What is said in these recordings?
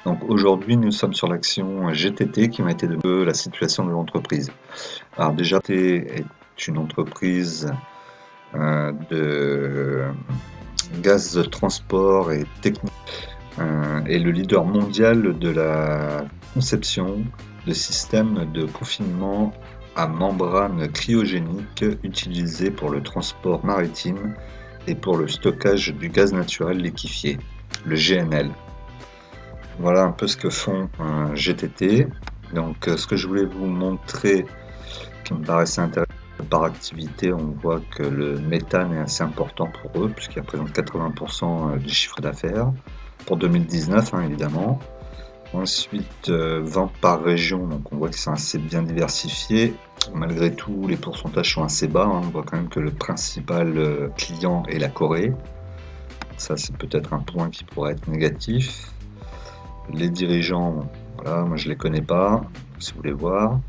Donc aujourd'hui, nous sommes sur l'action GTT qui m'a été de la situation de l'entreprise. Alors déjà, GTT est une entreprise de gaz de transport et technique et le leader mondial de la conception de systèmes de confinement à membrane cryogénique utilisés pour le transport maritime et pour le stockage du gaz naturel liquéfié, le GNL. Voilà un peu ce que font GTT. Donc ce que je voulais vous montrer, qui me paraissait intéressant, par activité, on voit que le méthane est assez important pour eux, puisqu'il représente 80% du chiffre d'affaires, pour 2019 évidemment. Ensuite, vente par région, donc on voit qu'ils sont assez bien diversifiés. Malgré tout, les pourcentages sont assez bas. On voit quand même que le principal client est la Corée. Ça, c'est peut-être un point qui pourrait être négatif. Les dirigeants, voilà, moi je les connais pas, si vous voulez voir.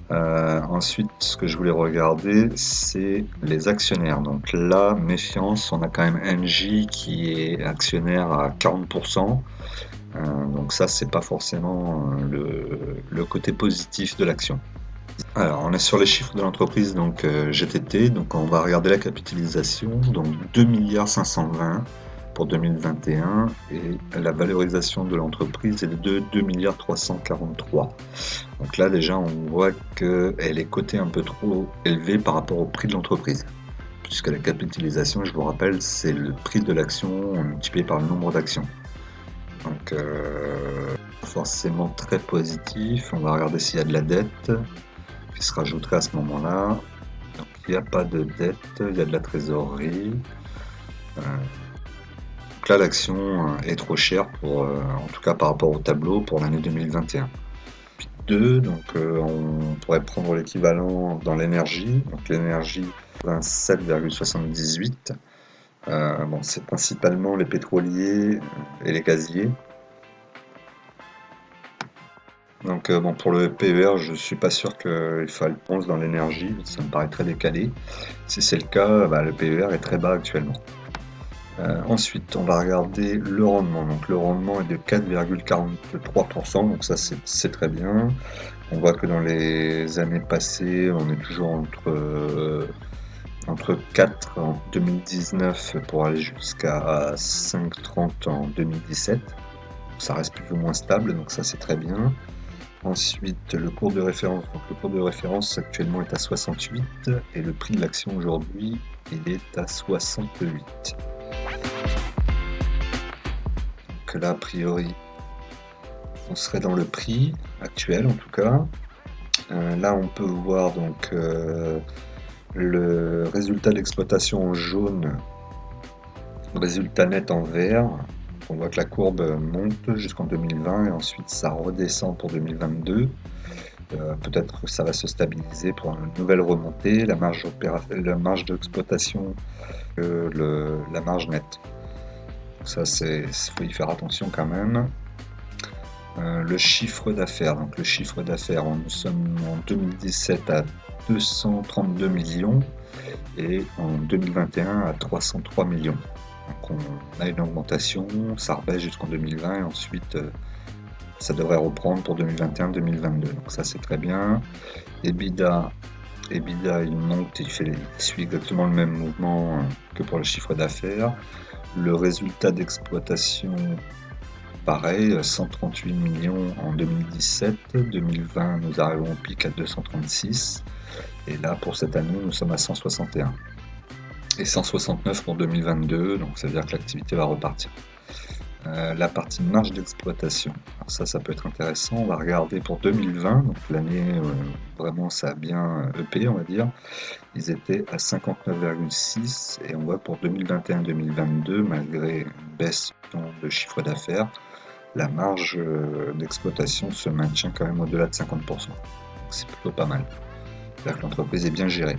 Ensuite, ce que je voulais regarder, c'est les actionnaires. Donc là, méfiance, on a quand même Engie qui est actionnaire à 40%. Donc ça, c'est pas forcément le côté positif de l'action. Alors, on est sur les chiffres de l'entreprise, donc GTT. Donc on va regarder la capitalisation, donc 2,520 pour 2021 et la valorisation de l'entreprise est de 2,343 milliards. Donc là déjà on voit qu'elle est cotée un peu trop élevée par rapport au prix de l'entreprise. Puisque la capitalisation, je vous rappelle, c'est le prix de l'action multiplié par le nombre d'actions. Donc forcément très positif. On va regarder s'il y a de la dette qui se rajouterait à ce moment-là. Donc il n'y a pas de dette, il y a de la trésorerie. Donc là, l'action est trop chère pour, en tout cas par rapport au tableau pour l'année 2021. Puis 2, donc on pourrait prendre l'équivalent dans l'énergie. Donc l'énergie 27,78. Bon, c'est principalement les pétroliers et les gaziers. Donc bon, pour le PER, je suis pas sûr qu'il faille prendre dans l'énergie, ça me paraît très décalé. Si c'est le cas, le PER est très bas actuellement. Ensuite, on va regarder le rendement. Donc le rendement est de 4,43%, donc ça c'est très bien. On voit que dans les années passées, on est toujours entre 4 en 2019 pour aller jusqu'à 5,30 en 2017. Ça reste plus ou moins stable, donc ça c'est très bien. Ensuite, le cours de référence. Donc, le cours de référence actuellement est à 68 et le prix de l'action aujourd'hui, il est à 68. Donc là, a priori, on serait dans le prix actuel en tout cas. Là, on peut voir donc le résultat d'exploitation en jaune, le résultat net en vert. On voit que la courbe monte jusqu'en 2020 et ensuite ça redescend pour 2022. Peut-être que ça va se stabiliser pour une nouvelle remontée, la marge d'exploitation, la marge nette. Ça, faut y faire attention quand même. Le chiffre d'affaires. Donc le chiffre d'affaires, nous sommes en 2017 à 232 millions et en 2021 à 303 millions. Donc on a une augmentation, ça rebaisse jusqu'en 2020 et ensuite ça devrait reprendre pour 2021-2022. Donc ça c'est très bien. EBITDA, il monte, il suit exactement le même mouvement que pour le chiffre d'affaires. Le résultat d'exploitation, pareil, 138 millions en 2017. 2020, nous arrivons au pic à 236. Et là, pour cette année, nous sommes à 161. Et 169 pour 2022, donc ça veut dire que l'activité va repartir. La partie marge d'exploitation, alors ça peut être intéressant. On va regarder pour 2020, donc l'année vraiment ça a bien EP, on va dire. Ils étaient à 59,6 et on voit pour 2021-2022, malgré une baisse de chiffre d'affaires, la marge d'exploitation se maintient quand même au-delà de 50%. Donc c'est plutôt pas mal. C'est-à-dire que l'entreprise est bien gérée.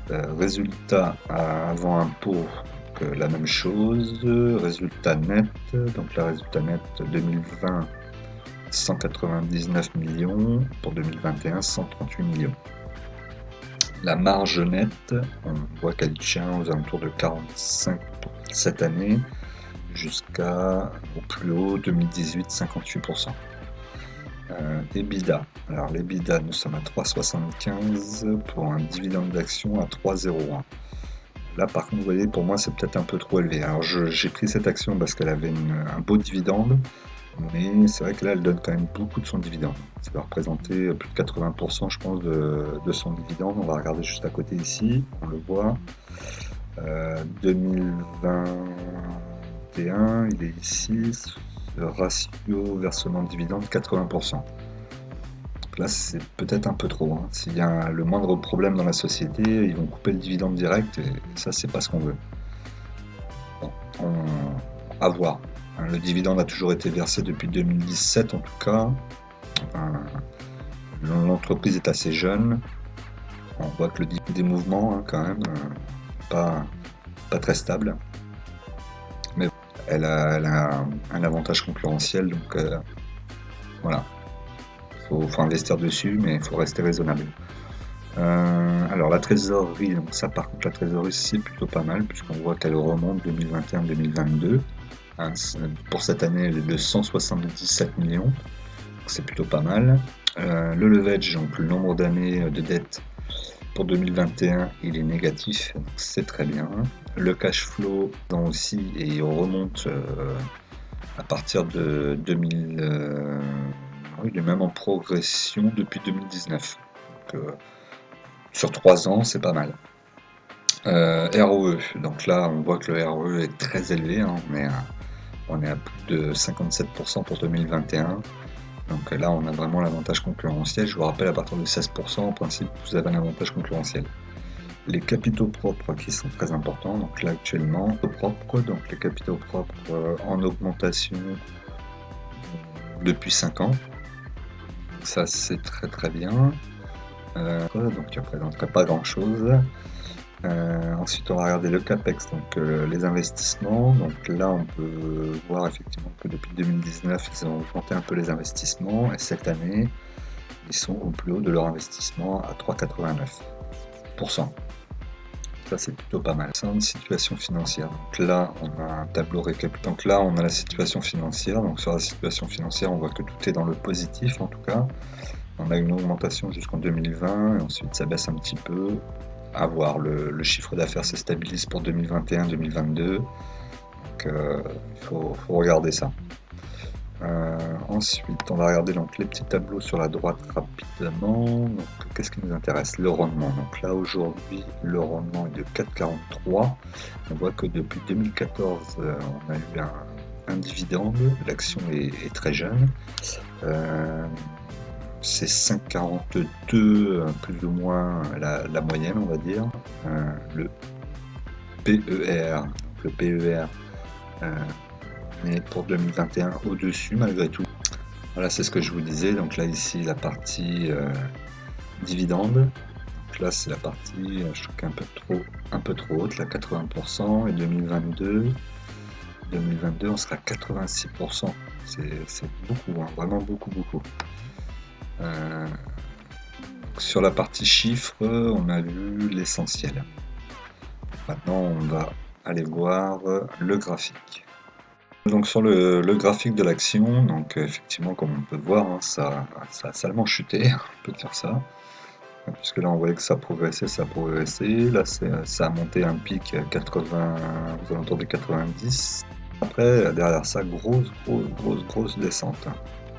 Résultat avant impôt, la même chose. Résultat net, donc le résultat net 2020, 199 millions, pour 2021, 138 millions. La marge nette, on voit qu'elle tient aux alentours de 45 pour cette année, jusqu'à au plus haut 2018 58%. EBITDA. Alors l'EBITDA, nous sommes à 3,75 pour un dividende d'action à 3,01. Là par contre, vous voyez, pour moi c'est peut-être un peu trop élevé. Alors j'ai pris cette action parce qu'elle avait un beau dividende, mais c'est vrai que là elle donne quand même beaucoup de son dividende. Ça va représenter plus de 80% je pense de son dividende. On va regarder juste à côté ici, on le voit. 2021, il est ici, ratio versement de dividende 80%. Donc là, c'est peut-être un peu trop, hein. S'il y a le moindre problème dans la société, ils vont couper le dividende direct, et ça, c'est pas ce qu'on veut. Bon, à voir. Hein, le dividende a toujours été versé depuis 2017, en tout cas. L'entreprise est assez jeune. On voit que des mouvements, hein, quand même, pas très stable. Mais elle a un avantage concurrentiel, donc voilà. Faut investir dessus, mais il faut rester raisonnable. Alors la trésorerie, donc ça par contre la trésorerie c'est plutôt pas mal puisqu'on voit qu'elle remonte 2021-2022. Hein, pour cette année elle est de 177 millions, c'est plutôt pas mal. Le leverage, donc le nombre d'années de dette pour 2021 il est négatif, donc c'est très bien. Le cash flow aussi, et on remonte à partir de 2000, oui, il est même en progression depuis 2019. Donc, sur 3 ans, c'est pas mal. ROE, donc là on voit que le ROE est très élevé, hein. On est à plus de 57% pour 2021. Donc là on a vraiment l'avantage concurrentiel. Je vous rappelle, à partir de 16%, en principe, vous avez un avantage concurrentiel. Les capitaux propres qui sont très importants, donc là actuellement, donc les capitaux propres en augmentation depuis 5 ans. Ça c'est très très bien. Donc il ne représenterait pas grand chose. Ensuite on va regarder le CAPEX, donc les investissements. Donc là on peut voir effectivement que depuis 2019 ils ont augmenté un peu les investissements, et cette année ils sont au plus haut de leur investissement à 3,89%. Ça c'est plutôt pas mal. C'est une situation financière. Donc là on a un tableau récapitulatif. Donc là on a la situation financière. Donc sur la situation financière on voit que tout est dans le positif en tout cas. On a une augmentation jusqu'en 2020 et ensuite ça baisse un petit peu. À voir, le chiffre d'affaires se stabilise pour 2021-2022. Donc il faut regarder ça. Ensuite, on va regarder donc les petits tableaux sur la droite rapidement. Donc, qu'est-ce qui nous intéresse? Le rendement. Donc là, aujourd'hui, le rendement est de 4,43. On voit que depuis 2014, on a eu un dividende. L'action est très jeune. C'est 5,42 plus ou moins la moyenne, on va dire. Le PER, est pour 2021 au-dessus malgré tout. Voilà, c'est ce que je vous disais. Donc là ici la partie dividende. Donc là c'est la partie, je trouve un peu trop haute, là 80%, et 2022 on sera à 86%. C'est beaucoup, hein, vraiment beaucoup. Sur la partie chiffres, on a vu l'essentiel. Maintenant, on va aller voir le graphique. Donc sur le graphique de l'action, donc effectivement, comme on peut voir, hein, ça a salement chuté, on peut dire ça. Puisque là, on voyait que ça progressait. Là, ça a monté un pic à 80, aux alentours des 90. Après, derrière ça, grosse descente.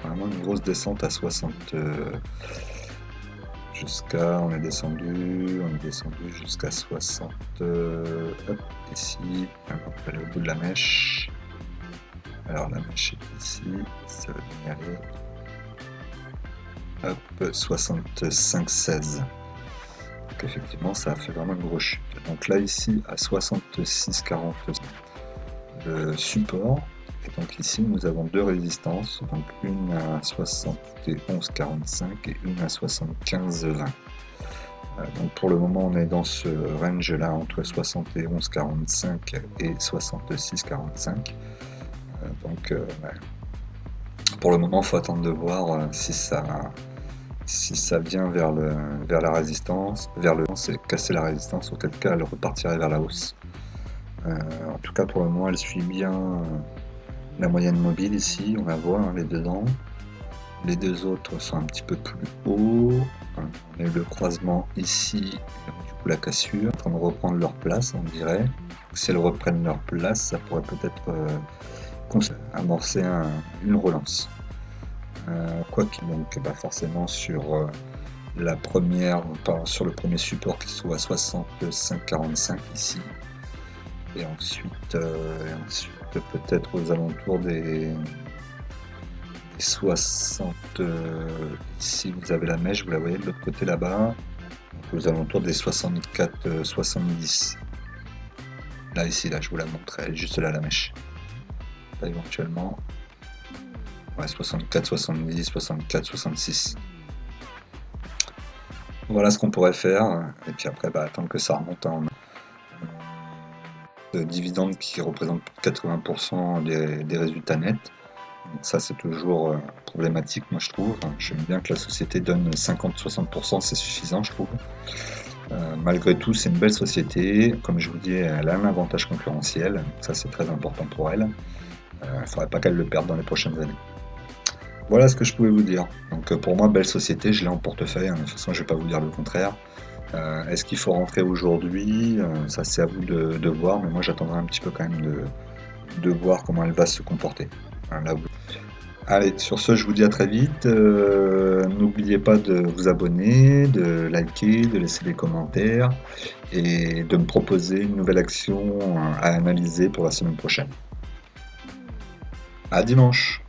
Vraiment une grosse descente à 60, on est descendu jusqu'à 60, hop, ici, on va aller au bout de la mèche. Alors la mèche est ici, ça va bien y aller. Hop, 65,16. Donc effectivement, ça a fait vraiment une grosse chute. Donc là, ici, à 66,40, le support. Et donc ici, nous avons deux résistances, donc une à 71,45 et une à 75,20. Donc pour le moment, on est dans ce range-là entre 71,45 et 66,45. Donc pour le moment, il faut attendre de voir si ça vient vers la résistance, c'est casser la résistance, auquel cas elle repartirait vers la hausse. En tout cas, pour le moment, elle suit bien la moyenne mobile ici. On la voit, hein, les dedans. Les deux autres sont un petit peu plus hauts. On a eu le croisement ici, du coup la cassure, en train de reprendre leur place, on dirait. Si elles reprennent leur place, ça pourrait peut-être amorcer une relance. Quoi qu'il donc, bah forcément sur la première, sur le premier support qui se trouve à 65,45 ici, et ensuite peut-être aux alentours des 60, ici vous avez la mèche, vous la voyez de l'autre côté là-bas, aux alentours des 64, 70. Là ici, là je vous la montre, elle est juste là la mèche. Là, éventuellement, ouais, 64, 70, 64, 66. Voilà ce qu'on pourrait faire, et puis après bah, attendre que ça remonte en de dividendes qui représentent 80% des résultats nets. Donc ça c'est toujours problématique moi je trouve. J'aime bien que la société donne 50-60%, c'est suffisant je trouve. Malgré tout c'est une belle société, comme je vous dis elle a un avantage concurrentiel, ça c'est très important pour elle. Il ne faudrait pas qu'elle le perde dans les prochaines années. Voilà ce que je pouvais vous dire. Donc pour moi belle société, je l'ai en portefeuille, hein. De toute façon je ne vais pas vous dire le contraire. Est-ce qu'il faut rentrer aujourd'hui? Ça c'est à vous de voir, mais moi j'attendrai un petit peu quand même de voir comment elle va se comporter. Hein, là, allez, sur ce, je vous dis à très vite. N'oubliez pas de vous abonner, de liker, de laisser des commentaires et de me proposer une nouvelle action à analyser pour la semaine prochaine. À dimanche!